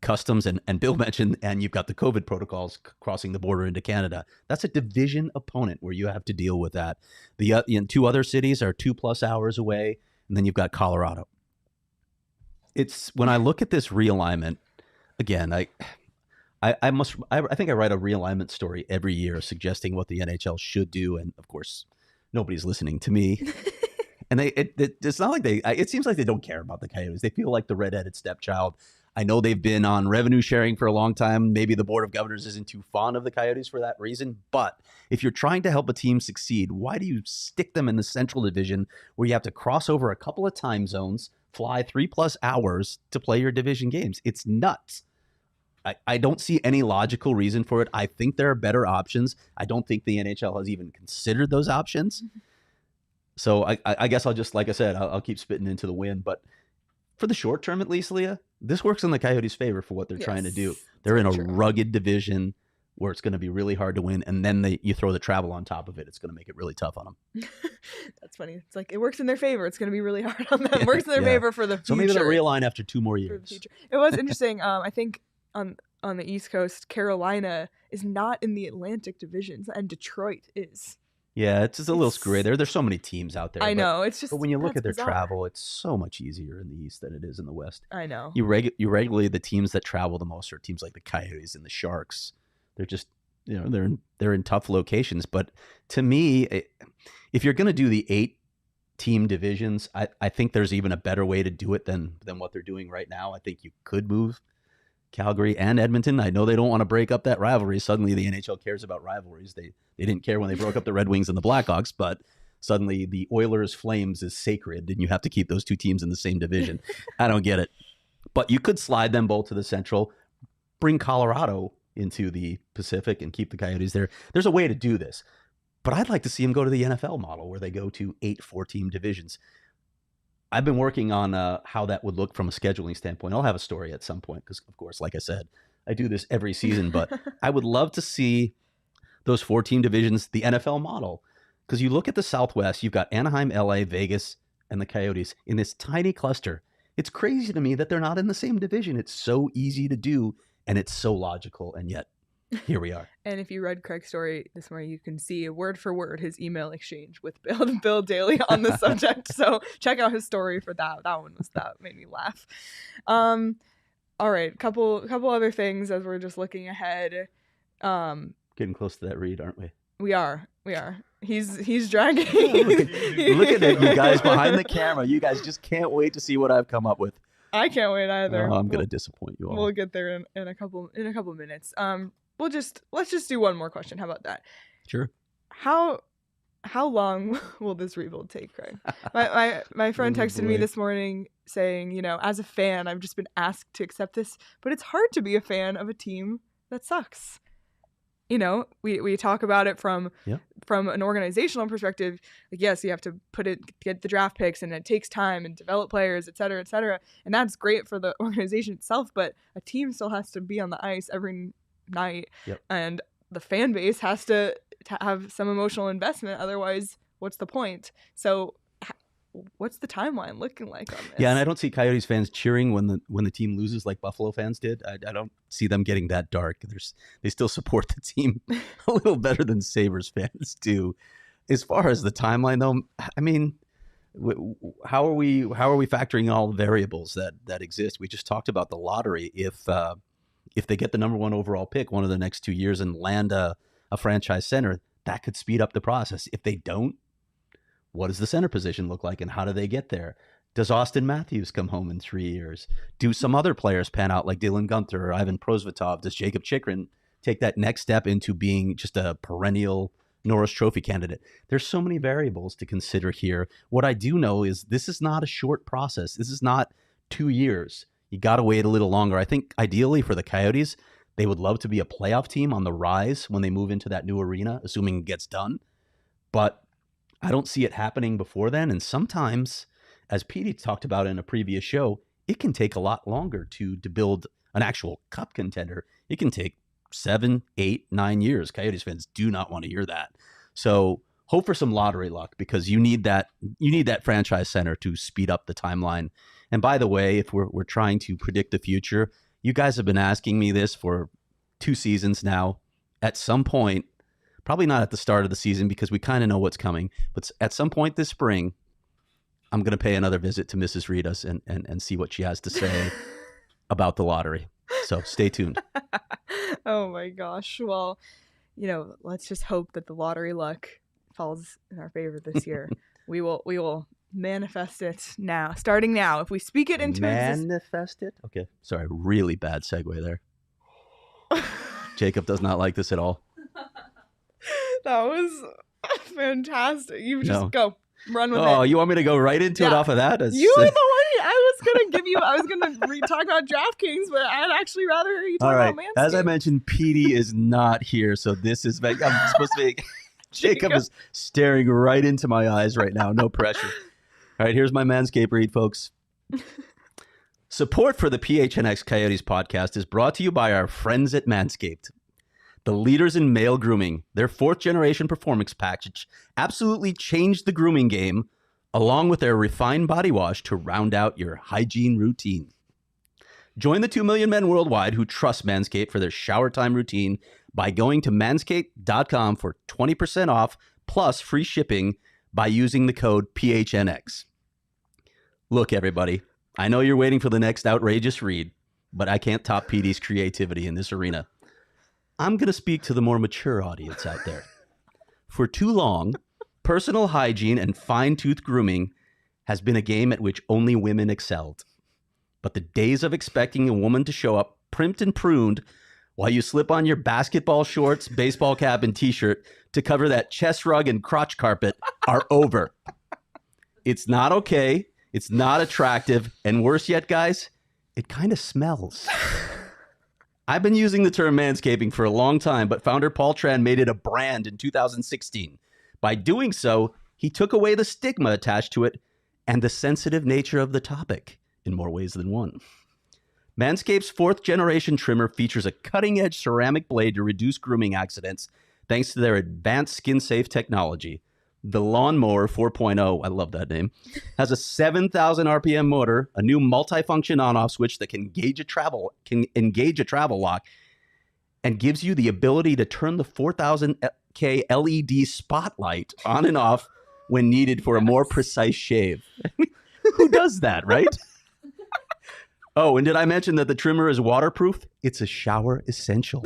customs and Bill mentioned, and you've got the COVID protocols crossing the border into Canada. That's a division opponent where you have to deal with that. The 2 other cities are 2+ hours away, and then you've got Colorado. It's when I look at this realignment again, I think I write a realignment story every year suggesting what the NHL should do, and of course, nobody's listening to me. And it's not like it seems like they don't care about the Coyotes. They feel like the redheaded stepchild. I know they've been on revenue sharing for a long time. Maybe the Board of Governors isn't too fond of the Coyotes for that reason. But if you're trying to help a team succeed, why do you stick them in the Central Division where you have to cross over a couple of time zones, fly 3+ hours to play your division games? It's nuts. I don't see any logical reason for it. I think there are better options. I don't think the NHL has even considered those options. So I guess I'll just, like I said, I'll keep spitting into the wind. But for the short term, at least, Leah, this works in the Coyotes' favor for what they're trying to do. They're in a rugged division where it's going to be really hard to win. And then you throw the travel on top of it. It's going to make it really tough on them. That's funny. It's like it works in their favor. It's going to be really hard on them. It works in their favor for the future. So maybe they'll realign after 2 more years. It was interesting. I think on the East Coast, Carolina is not in the Atlantic divisions, and Detroit is. Yeah, it's just a little screwy. There's so many teams out there. I know. It's just. But when you look at their bizarre. Travel, it's so much easier in the East than it is in the West. I know. You regularly, the teams that travel the most are teams like the Coyotes and the Sharks. They're just, they're in tough locations. But to me, if you're going to do the 8-team divisions, I think there's even a better way to do it than what they're doing right now. I think you could move Calgary and Edmonton. I know they don't want to break up that rivalry. Suddenly the NHL cares about rivalries. They didn't care when they broke up the Red Wings and the Blackhawks, but suddenly the Oilers Flames is sacred and you have to keep those 2 teams in the same division. I don't get it. But you could slide them both to the Central, bring Colorado into the Pacific and keep the Coyotes there. There's a way to do this. But I'd like to see them go to the NFL model where they go to 8 4-team divisions. I've been working on how that would look from a scheduling standpoint. I'll have a story at some point because, of course, like I said, I do this every season. But I would love to see those 4-team divisions, the NFL model. Because you look at the Southwest, you've got Anaheim, LA, Vegas, and the Coyotes in this tiny cluster. It's crazy to me that they're not in the same division. It's so easy to do, and it's so logical, and yet here we are. And if you read Craig's story this morning, you can see word for word his email exchange with Bill Daly on the subject. So check out his story for that. That made me laugh. All right, couple other things as we're just looking ahead. Getting close to that read, aren't we? We are. He's dragging. Looking at you guys behind the camera. You guys just can't wait to see what I've come up with. I can't wait either. Oh, I'm gonna disappoint you all. We'll get there in a couple minutes. Let's just do one more question. How about that? Sure. How long will this rebuild take, Craig? My friend texted me this morning saying, as a fan, I've just been asked to accept this, but it's hard to be a fan of a team that sucks. We talk about it from an organizational perspective. Like, yes, you have to get the draft picks, and it takes time and develop players, et cetera, and that's great for the organization itself. But a team still has to be on the ice every night, and the fan base has to have some emotional investment. Otherwise, what's the point? So what's the timeline looking like on this? Yeah, and I don't see Coyotes fans cheering when the team loses like Buffalo fans did. I don't see them getting that dark. They still support the team a little better than Sabres fans do. As far as the timeline, though, I mean, how are we factoring all the variables that exist? We just talked about the lottery. If they get the number 1 overall pick one of the next 2 years and land a franchise center, that could speed up the process. If they don't, what does the center position look like and how do they get there? Does Austin Matthews come home in 3 years? Do some other players pan out like Dylan Guenther or Ivan Prosvetov? Does Jacob Chychrun take that next step into being just a perennial Norris Trophy candidate. There's so many variables to consider here. What I do know is this is not a short process. This is not 2 years. You got to wait a little longer. I think ideally for the Coyotes, they would love to be a playoff team on the rise when they move into that new arena, assuming it gets done. But I don't see it happening before then. And sometimes, as Petey talked about in a previous show, it can take a lot longer to build an actual cup contender. It can take 7, 8, 9 years. Coyotes fans do not want to hear that. So hope for some lottery luck, because you need that franchise center to speed up the timeline. And by the way, if we're trying to predict the future, you guys have been asking me this for 2 seasons now. At some point, probably not at the start of the season because we kind of know what's coming, but at some point this spring, I'm going to pay another visit to Mrs. Ritas and see what she has to say about the lottery. So stay tuned. Oh my gosh. Well, let's just hope that the lottery luck falls in our favor this year. We will manifest it now, starting now. If we speak it into manifest it. Okay. Sorry. Really bad segue there. Jacob does not like this at all. That was fantastic. You just go run with it. Oh, you want me to go right into it off of that? You were the one. I was going to talk about DraftKings, but I'd actually rather hear you talk about Manscaped. As I mentioned, Petey is not here, so this is I'm supposed to be. Jacob is staring right into my eyes right now. No pressure. All right, here's my Manscaped read, folks. Support for the PHNX Coyotes podcast is brought to you by our friends at Manscaped. The leaders in male grooming. Their 4th generation performance package absolutely changed the grooming game, along with their refined body wash to round out your hygiene routine. Join the 2 million men worldwide who trust Manscaped for their shower time routine by going to manscaped.com for 20% off plus free shipping by using the code PHNX. Look, everybody, I know you're waiting for the next outrageous read, but I can't top Petey's creativity in this arena. I'm going to speak to the more mature audience out there. For too long, personal hygiene and fine-tooth grooming has been a game at which only women excelled. But the days of expecting a woman to show up primped and pruned while you slip on your basketball shorts, baseball cap, and t-shirt to cover that chest rug and crotch carpet are over. It's not okay. It's not attractive. And worse yet, guys, it kind of smells. I've been using the term manscaping for a long time, but founder Paul Tran made it a brand in 2016. By doing so, he took away the stigma attached to it and the sensitive nature of the topic in more ways than one. Manscaped's 4th generation trimmer features a cutting-edge ceramic blade to reduce grooming accidents thanks to their advanced skin-safe technology. The Lawnmower 4.0, I love that name, has a 7,000 RPM motor, a new multifunction on-off switch that can engage a travel lock, and gives you the ability to turn the 4,000K LED spotlight on and off when needed for a more precise shave. Who does that, right? Oh, and did I mention that the trimmer is waterproof? It's a shower essential.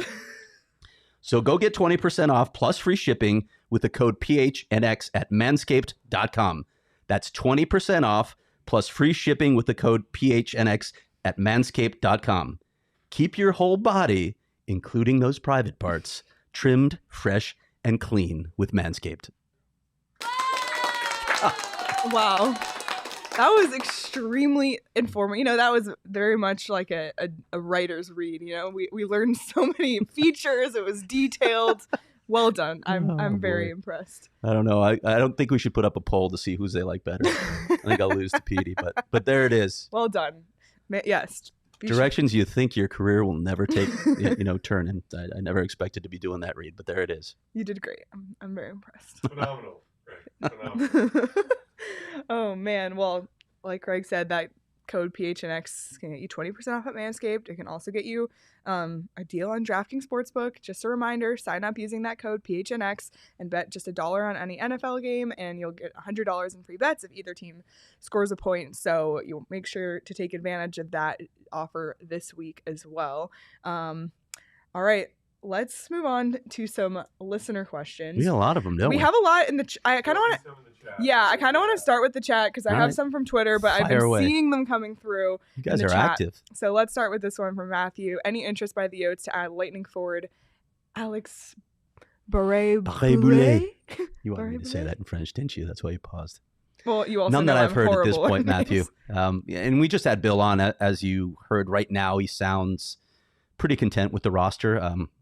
So go get 20% off plus free shipping with the code PHNX at manscaped.com. That's 20% off plus free shipping with the code PHNX at manscaped.com. Keep your whole body, including those private parts, trimmed, fresh, and clean with Manscaped. Wow. That was extremely informative. That was very much like a writer's read. We learned so many features. It was detailed. Well done. I'm very impressed. I don't know. I don't think we should put up a poll to see whose they like better. I think I'll lose to Petey, but there it is. Well done. Yes. Directions you think your career will never take, turn. And I never expected to be doing that read, but there it is. You did great. I'm very impressed. Phenomenal. Right. Phenomenal. Oh man. Well, like Greg said, that code PHNX can get you 20% off at Manscaped. It can also get you a deal on DraftKings Sportsbook. Just a reminder, sign up using that code PHNX and bet just $1 on any NFL game, and you'll get $100 in free bets if either team scores a point. So you'll make sure to take advantage of that offer this week as well. All right. Let's move on to some listener questions. We have a lot of them, don't we? We have a lot in the I kind of want to I kind of want to start with the chat because I have some from Twitter, but I've been seeing them coming through. You guys are active. So let's start with this one from Matthew. Any interest by the Yotes to add lightning forward Alex Beret Boulet. Boulet? You wanted me to say that in French, didn't you? That's why you paused. Well, you also None know that I've I'm heard at this horrible point, at Matthew. names. And we just had Bill on, as you heard right now. He sounds pretty content with the roster.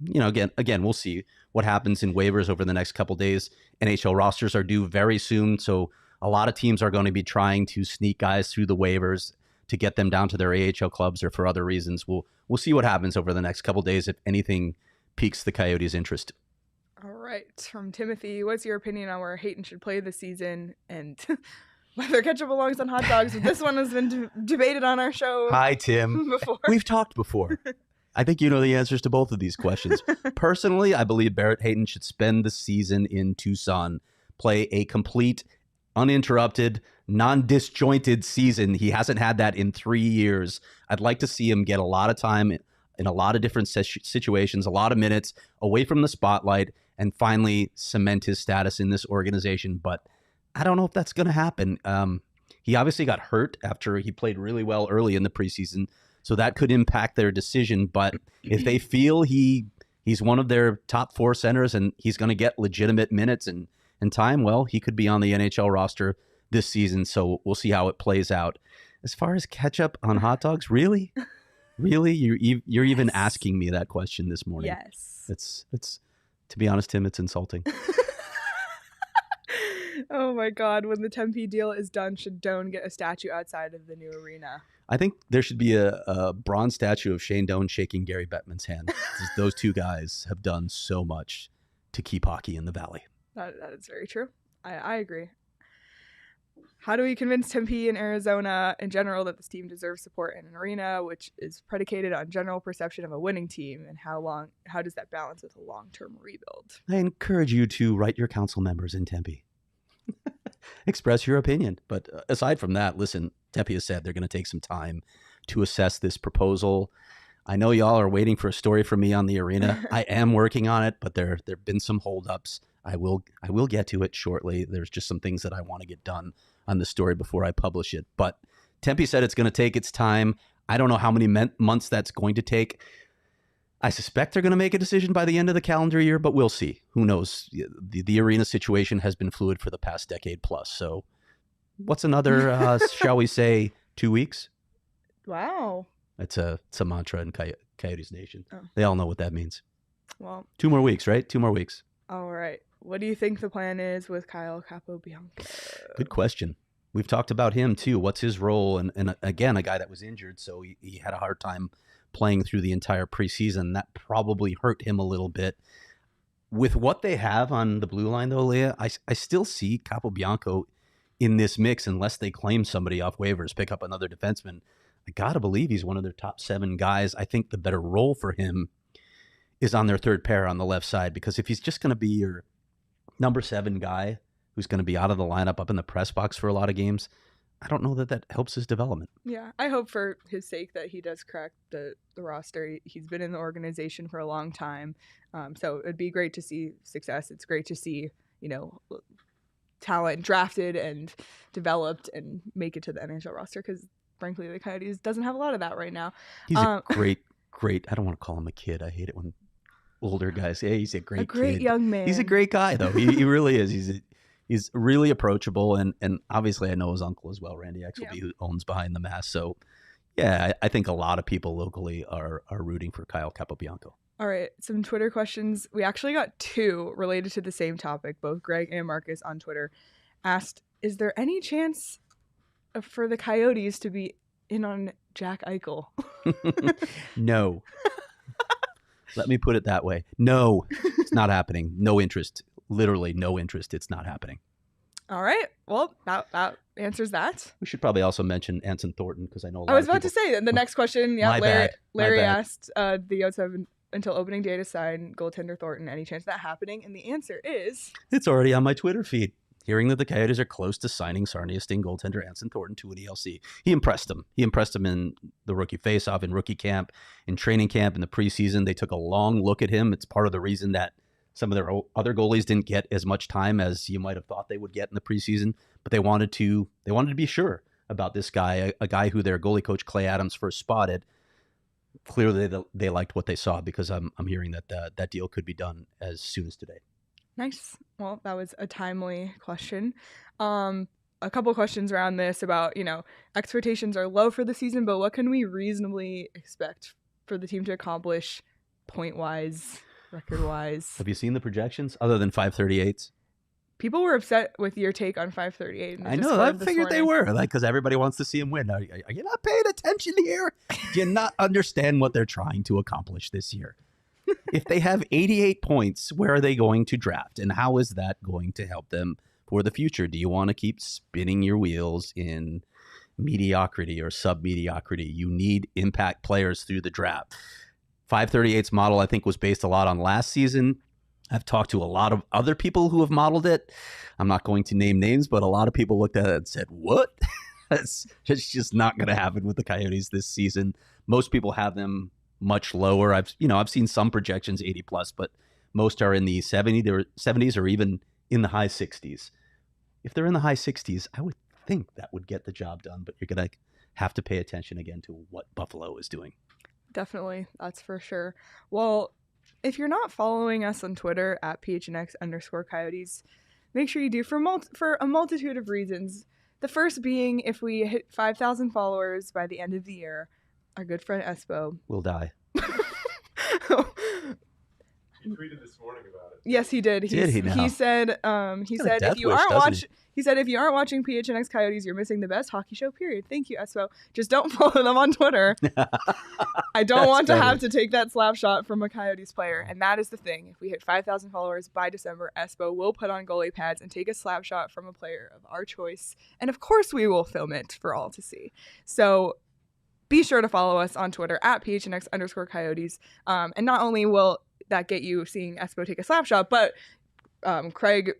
Again, we'll see what happens in waivers over the next couple days. NHL rosters are due very soon, so a lot of teams are going to be trying to sneak guys through the waivers to get them down to their AHL clubs or for other reasons. We'll see what happens over the next couple days if anything piques the Coyotes' interest. All right. From Timothy, what's your opinion on where Hayton should play this season and whether ketchup belongs on hot dogs? This one has been debated on our show. Hi, Tim. Before. We've talked before. I think you know the answers to both of these questions. Personally, I believe Barrett Hayton should spend the season in Tucson, play a complete, uninterrupted, non-disjointed season. He hasn't had that in 3 years. I'd like to see him get a lot of time in a lot of different situations, a lot of minutes away from the spotlight, and finally cement his status in this organization. But I don't know if that's going to happen. He obviously got hurt after he played really well early in the preseason, so that could impact their decision. But if they feel he's one of their top 4 centers and he's going to get legitimate minutes and time, well, he could be on the NHL roster this season. So we'll see how it plays out. As far as ketchup on hot dogs, really? Really? You're even asking me that question this morning? Yes. It's to be honest, Tim, it's insulting. Oh my God. When the Tempe deal is done, should Doan get a statue outside of the new arena? I think there should be a bronze statue of Shane Doan shaking Gary Bettman's hand. Those two guys have done so much to keep hockey in the Valley. That is very true. I agree. How do we convince Tempe and Arizona in general that this team deserves support in an arena, which is predicated on general perception of a winning team, and how does that balance with a long-term rebuild? I encourage you to write your council members in Tempe. Express your opinion. But aside from that, listen, Tempe has said they're going to take some time to assess this proposal. I know y'all are waiting for a story from me on the arena. I am working on it, but there have been some holdups. I will get to it shortly. There's just some things that I want to get done on the story before I publish it. But Tempe said it's going to take its time. I don't know how many months that's going to take. I suspect they're going to make a decision by the end of the calendar year, but we'll see. Who knows? The arena situation has been fluid for the past decade plus. So what's another, shall we say, 2 weeks? Wow. It's a mantra in Coyotes Nation. Oh. They all know what that means. Well, 2 more weeks, right? 2 more weeks. All right. What do you think the plan is with Kyle Capobianco? Good question. We've talked about him too. What's his role? And again, a guy that was injured, so he had a hard time playing through the entire preseason. That probably hurt him a little bit. With what they have on the blue line, though, Leah, I still see Capobianco in this mix unless they claim somebody off waivers, pick up another defenseman. I got to believe he's one of their top 7 guys. I think the better role for him is on their third pair on the left side, because if he's just going to be your number 7 guy who's going to be out of the lineup up in the press box for a lot of games, I don't know that helps his development. Yeah, I hope for his sake that he does crack the roster. He's been in the organization for a long time. So it'd be great to see success. It's great to see, talent drafted and developed and make it to the NHL roster, because frankly, the Coyotes doesn't have a lot of that right now. He's a great, I don't want to call him a kid. I hate it when older guys say, hey, he's a great kid. Young man. He's a great guy, though. He really is. He's really approachable, and obviously I know his uncle as well, Randy Exelby, who owns Behind the Mask. So, yeah, I think a lot of people locally are rooting for Kyle Capobianco. All right, some Twitter questions. We actually got 2 related to the same topic. Both Greg and Marcus on Twitter asked, is there any chance for the Coyotes to be in on Jack Eichel? No. Let me put it that way. No, it's not happening. No interest. Literally no interest. It's not happening. All right. Well, that answers that. We should probably also mention Anson Thornton, because I know I was about to say the next question. Yeah, Larry asked the Yotes have until opening day to sign goaltender Thornton. Any chance of that happening? And the answer is... it's already on my Twitter feed. Hearing that the Coyotes are close to signing Sarnia Sting goaltender Anson Thornton to an ELC. He impressed him. He impressed him in the rookie faceoff, in rookie camp, in training camp, in the preseason. They took a long look at him. It's part of the reason that some of their other goalies didn't get as much time as you might have thought they would get in the preseason, but they wanted to be sure about this guy, a guy who their goalie coach Clay Adams first spotted. Clearly, they liked what they saw, because I'm hearing that that deal could be done as soon as today. Nice. Well, that was a timely question. A couple questions around this about, expectations are low for the season, but what can we reasonably expect for the team to accomplish point-wise, record-wise? Have you seen the projections other than 538s? People were upset with your take on 538. I know. I figured they were, because everybody wants to see him win. Are you not paying attention here? Do you not understand what they're trying to accomplish this year? If they have 88 points, where are they going to draft? And how is that going to help them for the future? Do you want to keep spinning your wheels in mediocrity or sub-mediocrity? You need impact players through the draft. 538's model, I think, was based a lot on last season. I've talked to a lot of other people who have modeled it. I'm not going to name names, but a lot of people looked at it and said, what? It's just not going to happen with the Coyotes this season. Most people have them much lower. I've seen some projections 80 plus, but most are in the 70s or even in the high 60s. If they're in the high 60s, I would think that would get the job done, but you're going to have to pay attention again to what Buffalo is doing. Definitely. That's for sure. Well, if you're not following us on Twitter at PHNX_Coyotes, make sure you do for a multitude of reasons. The first being, if we hit 5,000 followers by the end of the year, our good friend Espo will die. He tweeted this morning about it. Yes, he did. Did he now? He said if you aren't watching PHNX Coyotes, you're missing the best hockey show, period. Thank you, Espo. Just don't follow them on Twitter. I don't want to have to take that slap shot from a Coyotes player. And that is the thing. If we hit 5,000 followers by December, Espo will put on goalie pads and take a slap shot from a player of our choice. And of course we will film it for all to see. So be sure to follow us on Twitter at PHNX_Coyotes. And not only will that get you seeing Espo take a slap shot, but Craig,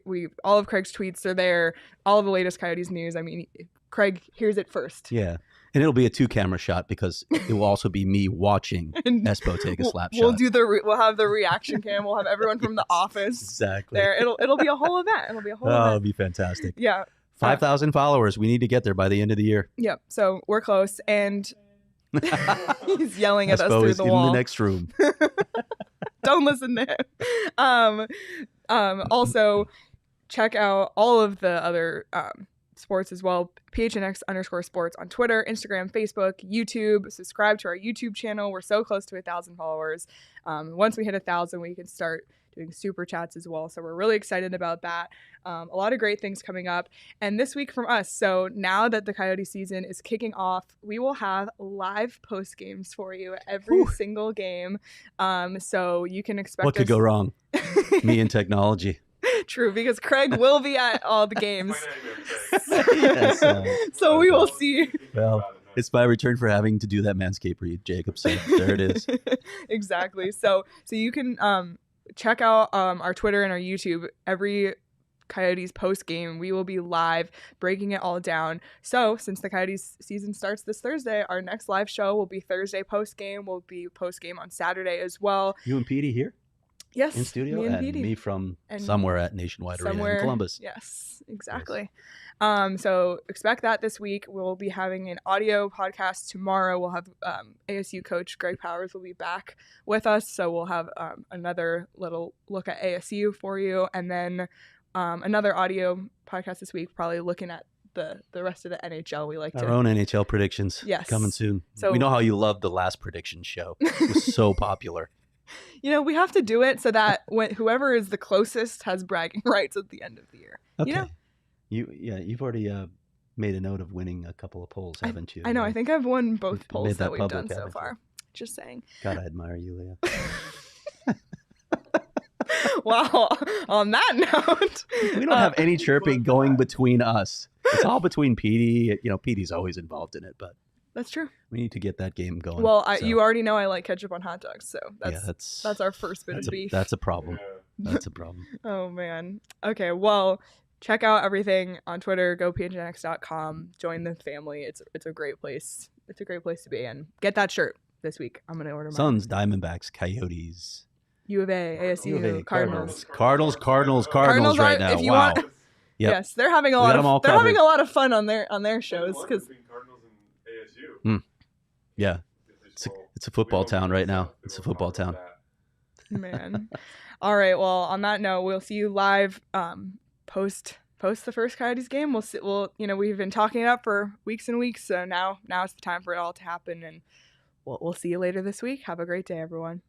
all of Craig's tweets are there, all of the latest Coyotes news. I mean, Craig hears it first. Yeah. And it'll be a 2-camera shot because it will also be me watching Espo take a slap shot. We'll have the reaction cam. We'll have everyone from the office. Exactly. There. It'll be a whole event. It'll be fantastic. Yeah. 5,000 followers. We need to get there by the end of the year. Yep. So we're close, and he's yelling at us Espo through is the wall. in the next room. Don't listen to him. Also, check out all of the other sports as well. PHNX_sports on Twitter, Instagram, Facebook, YouTube. Subscribe to our YouTube channel. We're so close to 1,000 followers. Once we hit 1,000, we can start doing super chats as well. So we're really excited about that. A lot of great things coming up. And this week from us, so now that the Coyote season is kicking off, we will have live post games for you every single game. So you can expect what could go wrong? Me and technology. True, because Craig will be at all the games. Yes, so we will see. Well, it's my return for having to do that Manscaped read, Jacob. So there it is. Exactly. So you can check out our Twitter and our YouTube. Every Coyotes post game, we will be live breaking it all down. So since the Coyotes season starts this Thursday, our next live show will be Thursday post game. We'll be post game on Saturday as well. You and Petey here? Yes, in studio, me and Petey. Me from somewhere at Nationwide Arena in Columbus. Yes, exactly. Yes. So expect that this week. We'll be having an audio podcast tomorrow. We'll have ASU coach Greg Powers will be back with us, so we'll have another little look at ASU for you, and then another audio podcast this week, probably looking at the rest of the NHL. We like our own NHL predictions. Yes, coming soon. So we know how you loved the last prediction show. It was so popular. We have to do it so that whoever is the closest has bragging rights at the end of the year. Okay. You've already made a note of winning a couple of polls, haven't you? I know. I think I've won both polls that we've done so far. Just saying. God, I admire you, Leah. Wow. On that note, we don't have any chirping going between us. It's all between Petey. Petey's always involved in it, but. That's true. We need to get that game going. Well, you already know I like ketchup on hot dogs, so that's our first bit of beef. That's a problem. That's a problem. Oh, man. Okay, well, check out everything on Twitter. Go PHNX.com. Join the family. It's a great place. It's a great place to be in. Get that shirt this week. I'm going to order mine. Suns, Diamondbacks, Coyotes. U of A, ASU, Cardinals. Cardinals right now. Wow. Yep. Yes, they're having a lot of fun on their shows because Yeah, it's a football town right now. It's a football town. Man. All right. Well, on that note, we'll see you live post the first Coyotes game. We've been talking it up for weeks and weeks, so now it's the time for it all to happen, and we'll see you later this week. Have a great day, everyone.